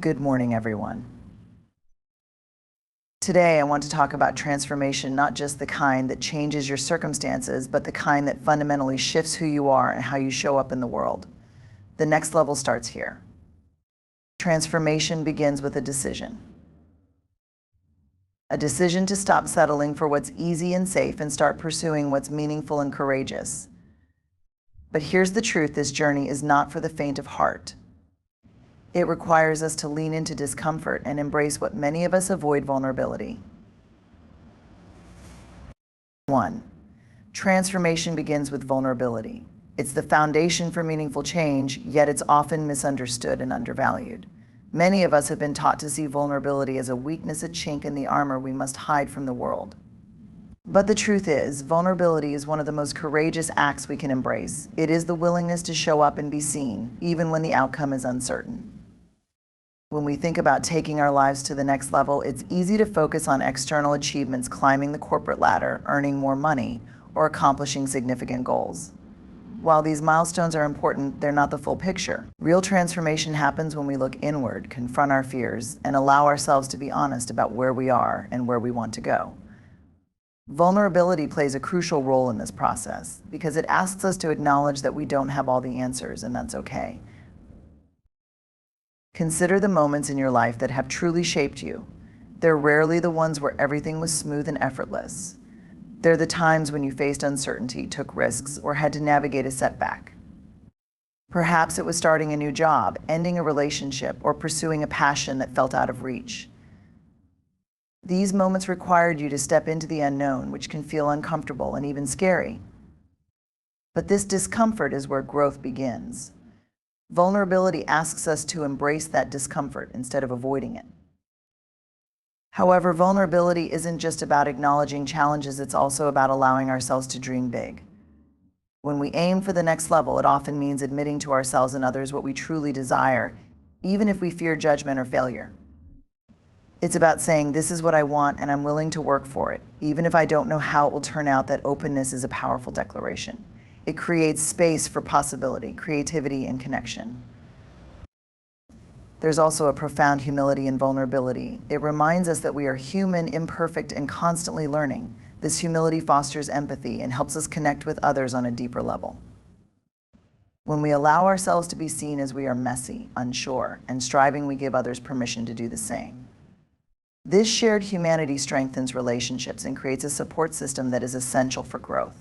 Good morning, everyone. Today, I want to talk about transformation, not just the kind that changes your circumstances, but the kind that fundamentally shifts who you are and how you show up in the world. The next level starts here. Transformation begins with a decision. A decision to stop settling for what's easy and safe and start pursuing what's meaningful and courageous. But here's the truth: this journey is not for the faint of heart. It requires us to lean into discomfort and embrace what many of us avoid: vulnerability. 1. Transformation begins with vulnerability. It's the foundation for meaningful change, yet it's often misunderstood and undervalued. Many of us have been taught to see vulnerability as a weakness, a chink in the armor we must hide from the world. But the truth is, vulnerability is one of the most courageous acts we can embrace. It is the willingness to show up and be seen, even when the outcome is uncertain. When we think about taking our lives to the next level, it's easy to focus on external achievements, climbing the corporate ladder, earning more money, or accomplishing significant goals. While these milestones are important, they're not the full picture. Real transformation happens when we look inward, confront our fears, and allow ourselves to be honest about where we are and where we want to go. Vulnerability plays a crucial role in this process because it asks us to acknowledge that we don't have all the answers, and that's okay. Consider the moments in your life that have truly shaped you. They're rarely the ones where everything was smooth and effortless. They're the times when you faced uncertainty, took risks, or had to navigate a setback. Perhaps it was starting a new job, ending a relationship, or pursuing a passion that felt out of reach. These moments required you to step into the unknown, which can feel uncomfortable and even scary. But this discomfort is where growth begins. Vulnerability asks us to embrace that discomfort instead of avoiding it. However, vulnerability isn't just about acknowledging challenges, it's also about allowing ourselves to dream big. When we aim for the next level, it often means admitting to ourselves and others what we truly desire, even if we fear judgment or failure. It's about saying, "This is what I want, and I'm willing to work for it. Even if I don't know how it will turn out." That openness is a powerful declaration. It creates space for possibility, creativity, and connection. There's also a profound humility in vulnerability. It reminds us that we are human, imperfect, and constantly learning. This humility fosters empathy and helps us connect with others on a deeper level. When we allow ourselves to be seen as we are messy, unsure, and striving, we give others permission to do the same. This shared humanity strengthens relationships and creates a support system that is essential for growth.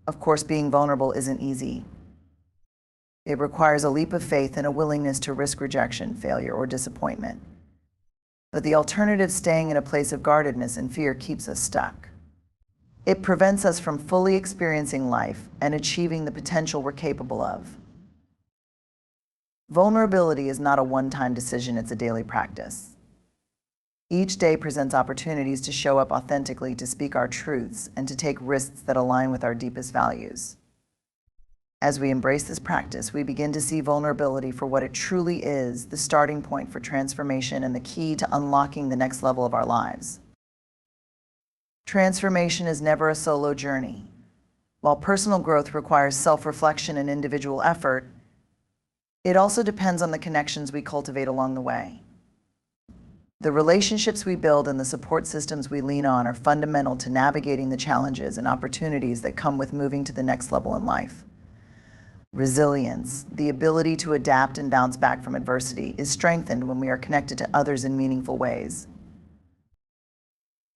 Of course, being vulnerable isn't easy. It requires a leap of faith and a willingness to risk rejection, failure, or disappointment. But the alternative, staying in a place of guardedness and fear, keeps us stuck. It prevents us from fully experiencing life and achieving the potential we're capable of. Vulnerability is not a one-time decision, it's a daily practice. Each day presents opportunities to show up authentically, to speak our truths, and to take risks that align with our deepest values. As we embrace this practice, we begin to see vulnerability for what it truly is: the starting point for transformation and the key to unlocking the next level of our lives. Transformation is never a solo journey. While personal growth requires self-reflection and individual effort, it also depends on the connections we cultivate along the way. The relationships we build and the support systems we lean on are fundamental to navigating the challenges and opportunities that come with moving to the next level in life. Resilience, the ability to adapt and bounce back from adversity, is strengthened when we are connected to others in meaningful ways.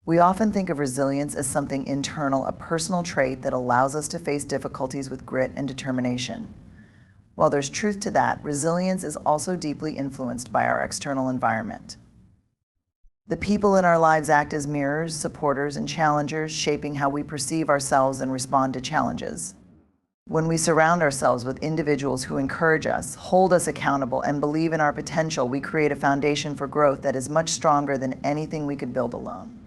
We often think of resilience as something internal, a personal trait that allows us to face difficulties with grit and determination. While there's truth to that, resilience is also deeply influenced by our external environment. The people in our lives act as mirrors, supporters, and challengers, shaping how we perceive ourselves and respond to challenges. When we surround ourselves with individuals who encourage us, hold us accountable, and believe in our potential, we create a foundation for growth that is much stronger than anything we could build alone.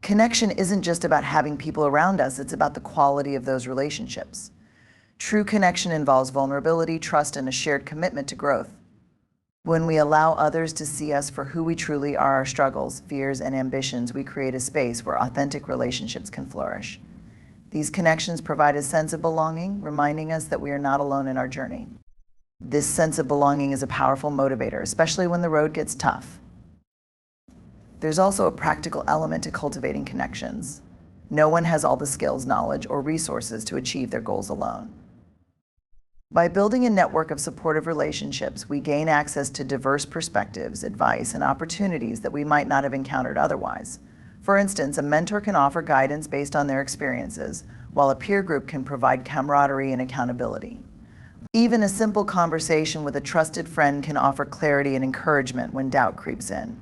Connection isn't just about having people around us, it's about the quality of those relationships. True connection involves vulnerability, trust, and a shared commitment to growth. When we allow others to see us for who we truly are, our struggles, fears, and ambitions, we create a space where authentic relationships can flourish. These connections provide a sense of belonging, reminding us that we are not alone in our journey. This sense of belonging is a powerful motivator, especially when the road gets tough. There's also a practical element to cultivating connections. No one has all the skills, knowledge, or resources to achieve their goals alone. By building a network of supportive relationships, we gain access to diverse perspectives, advice, and opportunities that we might not have encountered otherwise. For instance, a mentor can offer guidance based on their experiences, while a peer group can provide camaraderie and accountability. Even a simple conversation with a trusted friend can offer clarity and encouragement when doubt creeps in.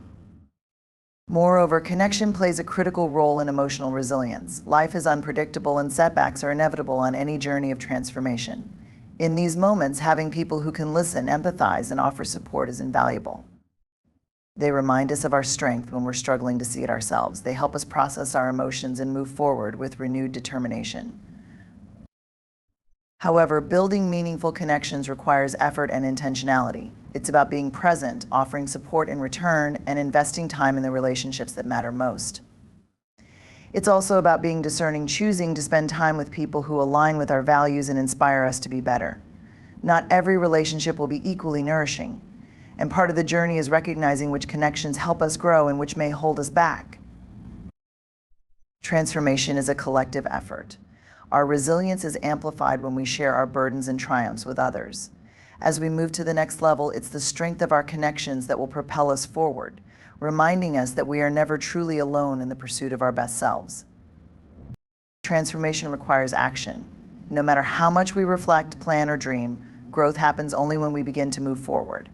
Moreover, connection plays a critical role in emotional resilience. Life is unpredictable and setbacks are inevitable on any journey of transformation. In these moments, having people who can listen, empathize, and offer support is invaluable. They remind us of our strength when we're struggling to see it ourselves. They help us process our emotions and move forward with renewed determination. However, building meaningful connections requires effort and intentionality. It's about being present, offering support in return, and investing time in the relationships that matter most. It's also about being discerning, choosing to spend time with people who align with our values and inspire us to be better. Not every relationship will be equally nourishing, and part of the journey is recognizing which connections help us grow and which may hold us back. Transformation is a collective effort. Our resilience is amplified when we share our burdens and triumphs with others. As we move to the next level, it's the strength of our connections that will propel us forward, reminding us that we are never truly alone in the pursuit of our best selves. Transformation requires action. No matter how much we reflect, plan, or dream, growth happens only when we begin to move forward.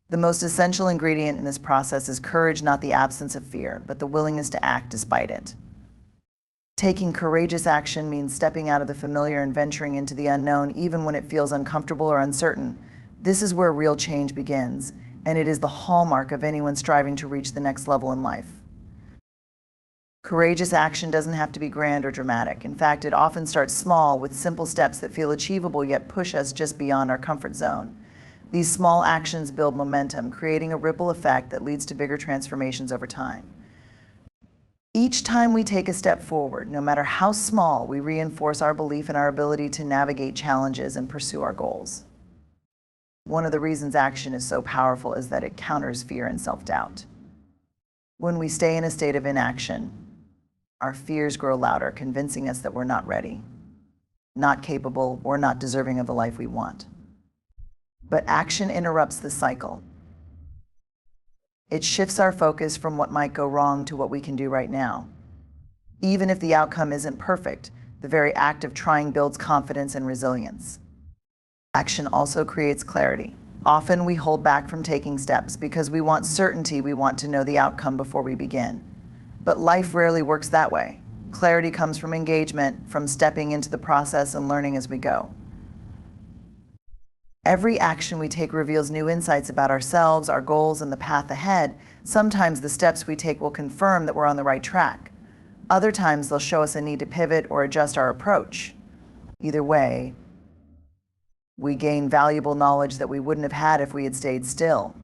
The most essential ingredient in this process is courage, not the absence of fear, but the willingness to act despite it. Taking courageous action means stepping out of the familiar and venturing into the unknown, even when it feels uncomfortable or uncertain. This is where real change begins, and it is the hallmark of anyone striving to reach the next level in life. Courageous action doesn't have to be grand or dramatic. In fact, it often starts small with simple steps that feel achievable yet push us just beyond our comfort zone. These small actions build momentum, creating a ripple effect that leads to bigger transformations over time. Each time we take a step forward, no matter how small, we reinforce our belief in our ability to navigate challenges and pursue our goals. One of the reasons action is so powerful is that it counters fear and self-doubt. When we stay in a state of inaction, our fears grow louder, convincing us that we're not ready, not capable, or not deserving of the life we want. But action interrupts the cycle. It shifts our focus from what might go wrong to what we can do right now. Even if the outcome isn't perfect, the very act of trying builds confidence and resilience. Action also creates clarity. Often we hold back from taking steps because we want certainty, we want to know the outcome before we begin. But life rarely works that way. Clarity comes from engagement, from stepping into the process and learning as we go. Every action we take reveals new insights about ourselves, our goals, and the path ahead. Sometimes the steps we take will confirm that we're on the right track. Other times they'll show us a need to pivot or adjust our approach. Either way, we gain valuable knowledge that we wouldn't have had if we had stayed still.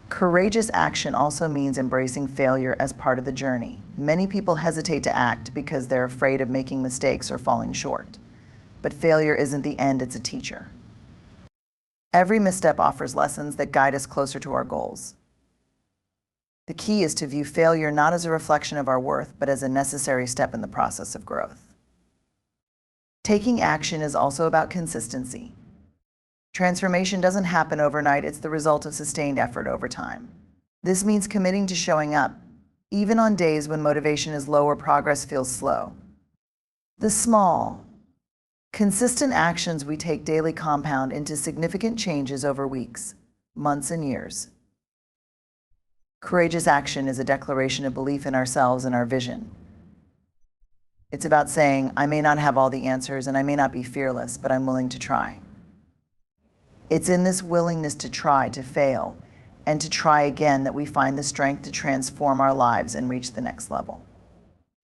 Courageous action also means embracing failure as part of the journey. Many people hesitate to act because they're afraid of making mistakes or falling short. But failure isn't the end, it's a teacher. Every misstep offers lessons that guide us closer to our goals. The key is to view failure not as a reflection of our worth, but as a necessary step in the process of growth. Taking action is also about consistency. Transformation doesn't happen overnight, it's the result of sustained effort over time. This means committing to showing up, even on days when motivation is low or progress feels slow. The small, consistent actions we take daily compound into significant changes over weeks, months, and years. Courageous action is a declaration of belief in ourselves and our vision. It's about saying, I may not have all the answers and I may not be fearless, but I'm willing to try. It's in this willingness to try, to fail, and to try again that we find the strength to transform our lives and reach the next level.